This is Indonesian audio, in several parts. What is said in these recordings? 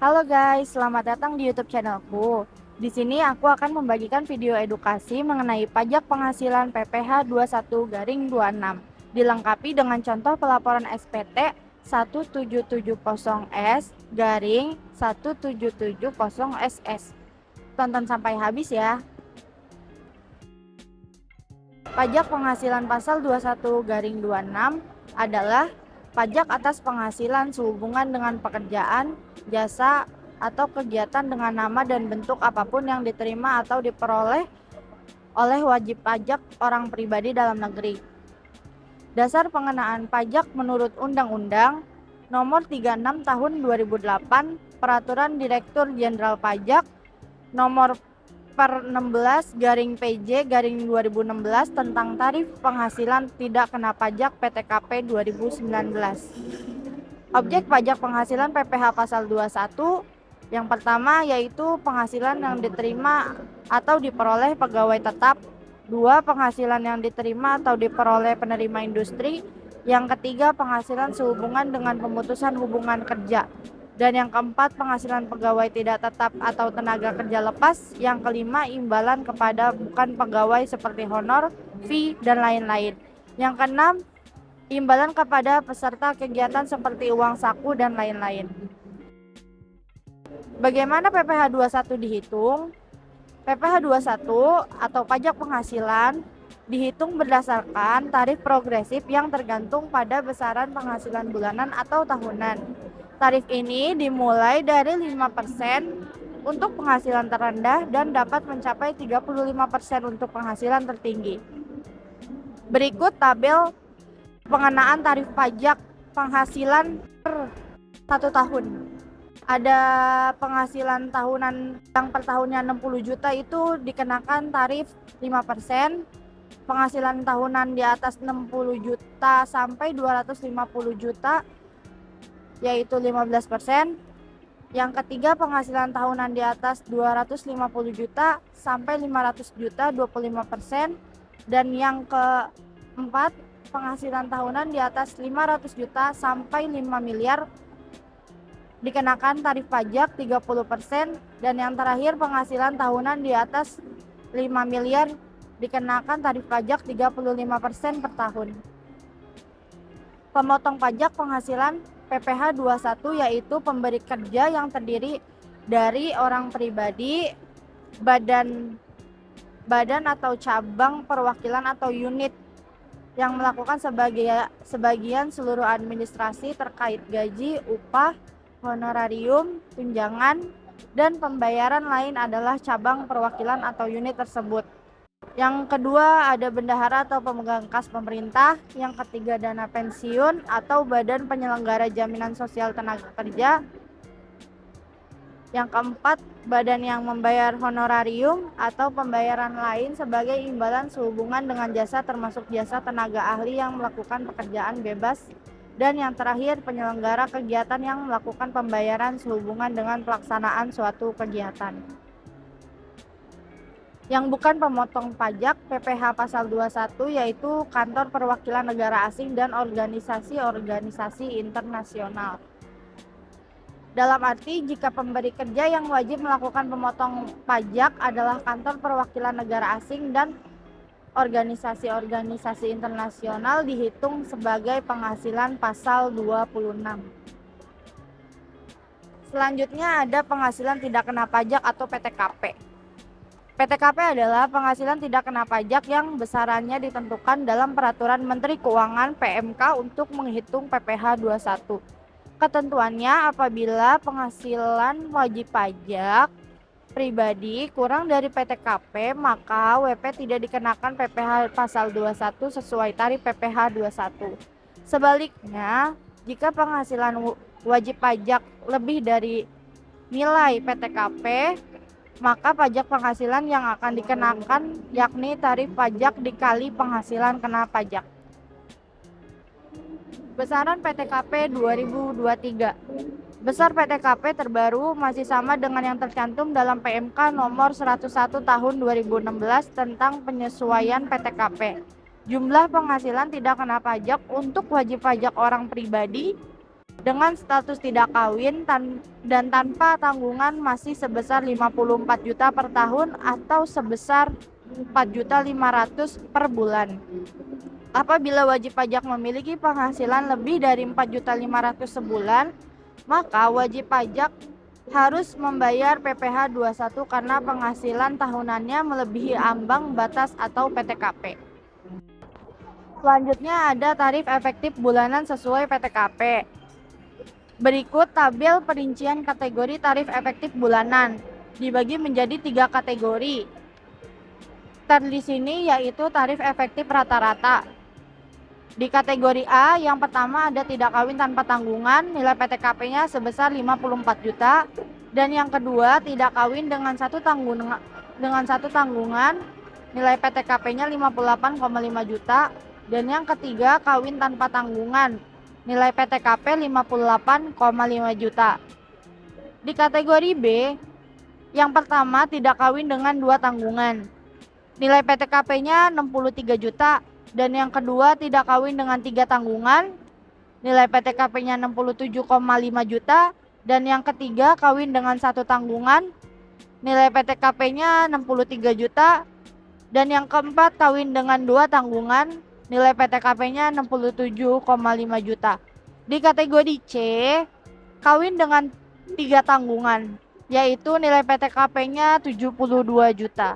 Halo guys, selamat datang di YouTube channelku. Di sini aku akan membagikan video edukasi mengenai pajak penghasilan PPh 21-26, dilengkapi dengan contoh pelaporan SPT 1770S garing 1770SS. Tonton sampai habis ya. Pajak penghasilan pasal 21-26 adalah pajak atas penghasilan sehubungan dengan pekerjaan, jasa, atau kegiatan dengan nama dan bentuk apapun yang diterima atau diperoleh oleh wajib pajak orang pribadi dalam negeri. Dasar pengenaan pajak menurut Undang-Undang Nomor 36 Tahun 2008, Peraturan Direktur Jenderal Pajak Nomor per 16 garing PJ garing 2016 tentang tarif penghasilan tidak kena pajak PTKP 2019. Objek pajak penghasilan PPh pasal 21 yang pertama yaitu penghasilan yang diterima atau diperoleh pegawai tetap, dua penghasilan yang diterima atau diperoleh penerima industri, yang ketiga penghasilan sehubungan dengan pemutusan hubungan kerja, dan yang keempat penghasilan pegawai tidak tetap atau tenaga kerja lepas, yang kelima imbalan kepada bukan pegawai seperti honor, fee, dan lain-lain, yang keenam imbalan kepada peserta kegiatan seperti uang saku dan lain-lain. Bagaimana PPh 21 dihitung? PPh 21 atau pajak penghasilan dihitung berdasarkan tarif progresif yang tergantung pada besaran penghasilan bulanan atau tahunan. Tarif ini dimulai dari 5% untuk penghasilan terendah dan dapat mencapai 35% untuk penghasilan tertinggi. Berikut tabel pengenaan tarif pajak penghasilan per 1 tahun. Ada penghasilan tahunan yang per tahunnya 60 juta itu dikenakan tarif 5%. Penghasilan tahunan di atas 60 juta sampai 250 juta yaitu 15%. Yang ketiga penghasilan tahunan di atas 250 juta sampai 500 juta 25%. Dan yang keempat penghasilan tahunan di atas 500 juta sampai 5 miliar dikenakan tarif pajak 30%. Dan yang terakhir penghasilan tahunan di atas 5 miliar dikenakan tarif pajak 35% per tahun. Pemotong pajak penghasilan PPh 21 yaitu pemberi kerja yang terdiri dari orang pribadi, badan atau cabang perwakilan atau unit yang melakukan sebagian seluruh administrasi terkait gaji, upah, honorarium, tunjangan, dan pembayaran lain adalah cabang perwakilan atau unit tersebut. Yang kedua ada bendahara atau pemegang kas pemerintah. Yang ketiga dana pensiun atau badan penyelenggara jaminan sosial tenaga kerja. Yang keempat badan yang membayar honorarium atau pembayaran lain sebagai imbalan sehubungan dengan jasa termasuk jasa tenaga ahli yang melakukan pekerjaan bebas. Dan yang terakhir penyelenggara kegiatan yang melakukan pembayaran sehubungan dengan pelaksanaan suatu kegiatan. Yang bukan pemotong pajak PPh pasal 21 yaitu kantor perwakilan negara asing dan organisasi-organisasi internasional. Dalam arti jika pemberi kerja yang wajib melakukan pemotong pajak adalah kantor perwakilan negara asing dan organisasi-organisasi internasional dihitung sebagai penghasilan pasal 26. Selanjutnya ada penghasilan tidak kena pajak atau PTKP. PTKP adalah penghasilan tidak kena pajak yang besarannya ditentukan dalam Peraturan Menteri Keuangan (PMK) untuk menghitung PPh 21. Ketentuannya apabila penghasilan wajib pajak pribadi kurang dari PTKP maka WP tidak dikenakan PPh pasal 21 sesuai tarif PPh 21. Sebaliknya, jika penghasilan wajib pajak lebih dari nilai PTKP maka pajak penghasilan yang akan dikenakan yakni tarif pajak dikali penghasilan kena pajak. Besaran PTKP 2023. Besar PTKP terbaru masih sama dengan yang tercantum dalam PMK nomor 101 tahun 2016 tentang penyesuaian PTKP. Jumlah penghasilan tidak kena pajak untuk wajib pajak orang pribadi dengan status tidak kawin dan tanpa tanggungan masih sebesar 54 juta per tahun atau sebesar 4.500.000 per bulan. Apabila wajib pajak memiliki penghasilan lebih dari 4.500.000 sebulan, maka wajib pajak harus membayar PPh 21 karena penghasilan tahunannya melebihi ambang batas atau PTKP. Selanjutnya ada tarif efektif bulanan sesuai PTKP. Berikut tabel perincian kategori tarif efektif bulanan, dibagi menjadi 3 kategori. Di sini yaitu tarif efektif rata-rata. Di kategori A, yang pertama ada tidak kawin tanpa tanggungan, nilai PTKP-nya sebesar 54 juta. Dan yang kedua, tidak kawin dengan satu tanggungan, nilai PTKP-nya 58,5 juta. Dan yang ketiga, kawin tanpa tanggungan, nilai PTKP 58,5 juta. Di kategori B, yang pertama tidak kawin dengan 2 tanggungan, nilai PTKP-nya 63 juta. Dan yang kedua tidak kawin dengan 3 tanggungan, nilai PTKP-nya 67,5 juta. Dan yang ketiga kawin dengan 1 tanggungan, nilai PTKP-nya 63 juta. Dan yang keempat kawin dengan 2 tanggungan, nilai PTKP-nya 67,5 juta. Di kategori C, kawin dengan 3 tanggungan, yaitu nilai PTKP-nya 72 juta.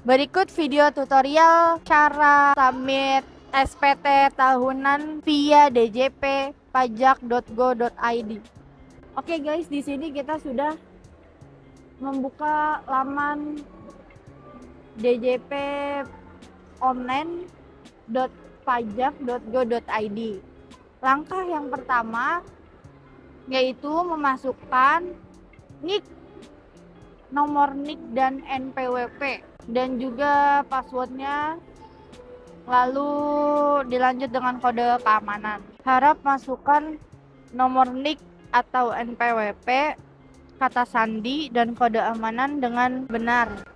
Berikut video tutorial cara submit SPT tahunan via djppajak.go.id. Oke guys, di sini kita sudah membuka laman djponline.pajak.go.id. Langkah yang pertama yaitu memasukkan NIK, nomor NIK dan NPWP dan juga passwordnya, lalu dilanjut dengan kode keamanan. Harap masukkan nomor NIK atau NPWP, kata sandi, dan kode keamanan dengan benar.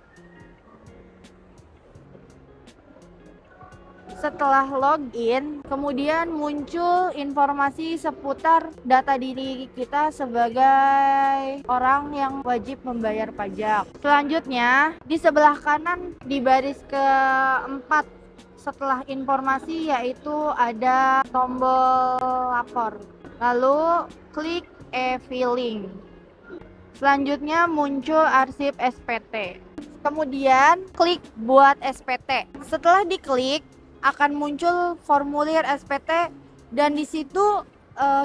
Setelah login, kemudian muncul informasi seputar data diri kita sebagai orang yang wajib membayar pajak. Selanjutnya, di sebelah kanan di baris keempat setelah informasi yaitu ada tombol lapor. Lalu klik e-filing. Selanjutnya muncul arsip SPT. Kemudian klik buat SPT. Setelah diklik, akan muncul formulir SPT dan di situ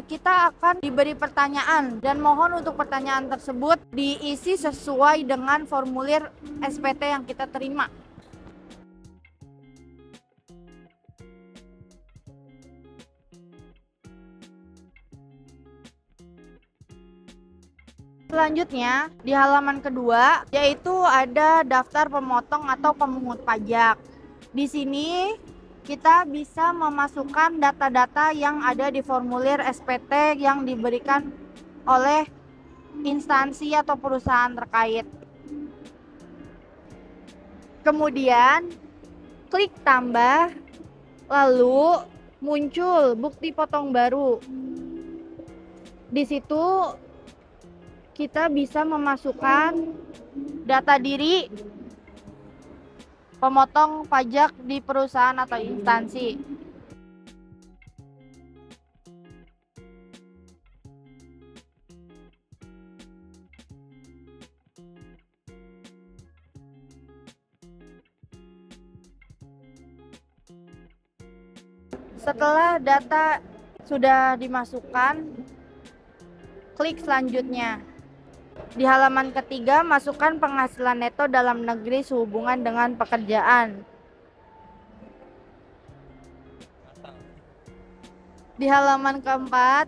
kita akan diberi pertanyaan dan mohon untuk pertanyaan tersebut diisi sesuai dengan formulir SPT yang kita terima. Selanjutnya di halaman kedua yaitu ada daftar pemotong atau pemungut pajak. Di sini kita bisa memasukkan data-data yang ada di formulir SPT yang diberikan oleh instansi atau perusahaan terkait. Kemudian klik tambah, lalu muncul bukti potong baru. Di situ kita bisa memasukkan data diri pemotong pajak di perusahaan atau instansi. Setelah data sudah dimasukkan, klik selanjutnya. Di halaman ketiga, masukkan penghasilan neto dalam negeri sehubungan dengan pekerjaan. Di halaman keempat,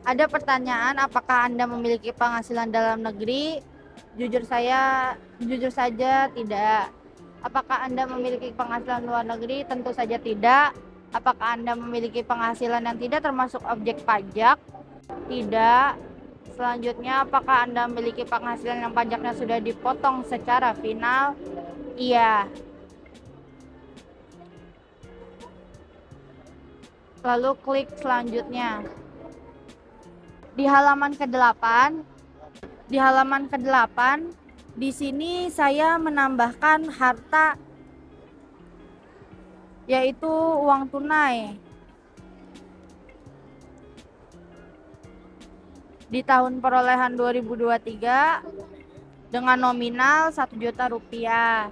ada pertanyaan apakah Anda memiliki penghasilan dalam negeri? Jujur saja tidak. Apakah Anda memiliki penghasilan luar negeri? Tentu saja tidak. Apakah Anda memiliki penghasilan yang tidak termasuk objek pajak? Tidak. Selanjutnya, apakah Anda memiliki penghasilan yang pajaknya sudah dipotong secara final? Iya. Lalu klik selanjutnya. Di halaman ke-8, di halaman ke-8, di sini saya menambahkan harta, yaitu uang tunai. Di tahun perolehan 2023 dengan nominal 1 juta rupiah.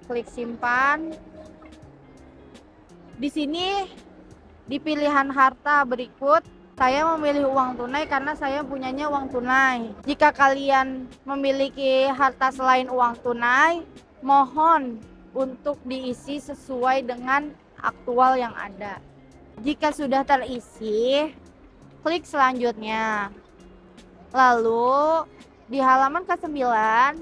Klik simpan. Di sini di pilihan harta berikut, saya memilih uang tunai karena saya punyanya uang tunai. Jika kalian memiliki harta selain uang tunai, mohon untuk diisi sesuai dengan aktual yang ada. Jika sudah terisi, klik selanjutnya. Lalu di halaman ke-9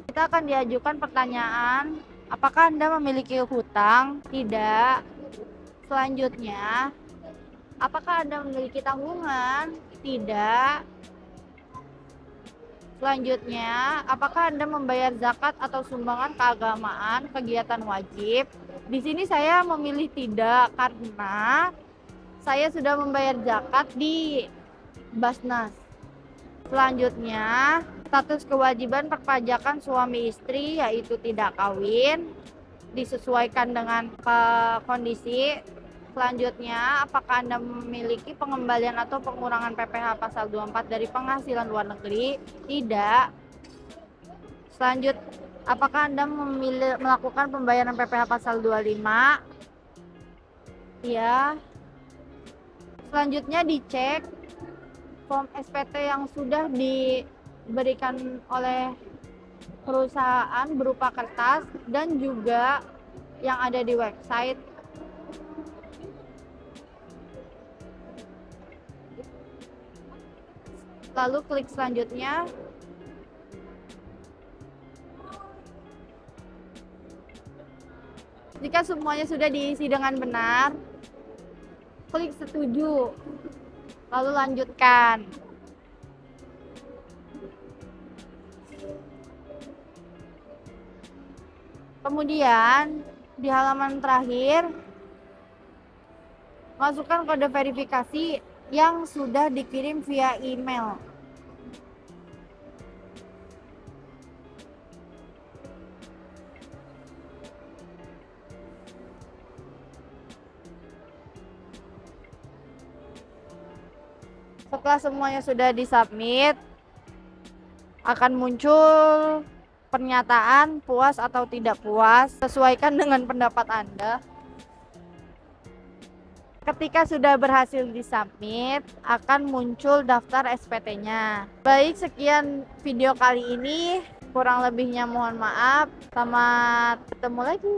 kita akan diajukan pertanyaan, apakah Anda memiliki hutang? Tidak. Selanjutnya, apakah Anda memiliki tanggungan? Tidak. Selanjutnya, apakah Anda membayar zakat atau sumbangan keagamaan, kegiatan wajib? Di sini saya memilih tidak karena saya sudah membayar zakat di Basnas. Selanjutnya, status kewajiban perpajakan suami istri yaitu tidak kawin, disesuaikan dengan kondisi. Selanjutnya, apakah Anda memiliki pengembalian atau pengurangan PPh pasal 24 dari penghasilan luar negeri? Tidak. Selanjutnya, apakah Anda melakukan pembayaran PPh pasal 25? Iya. Selanjutnya dicek form SPT yang sudah diberikan oleh perusahaan berupa kertas dan juga yang ada di website. Lalu klik selanjutnya. Jika semuanya sudah diisi dengan benar, klik setuju, lalu lanjutkan. Kemudian di halaman terakhir, masukkan kode verifikasi yang sudah dikirim via email. Setelah semuanya sudah disubmit, akan muncul pernyataan puas atau tidak puas, sesuaikan dengan pendapat Anda. Ketika sudah berhasil disubmit, akan muncul daftar SPT-nya. Baik, sekian video kali ini. Kurang lebihnya mohon maaf. Selamat ketemu lagi.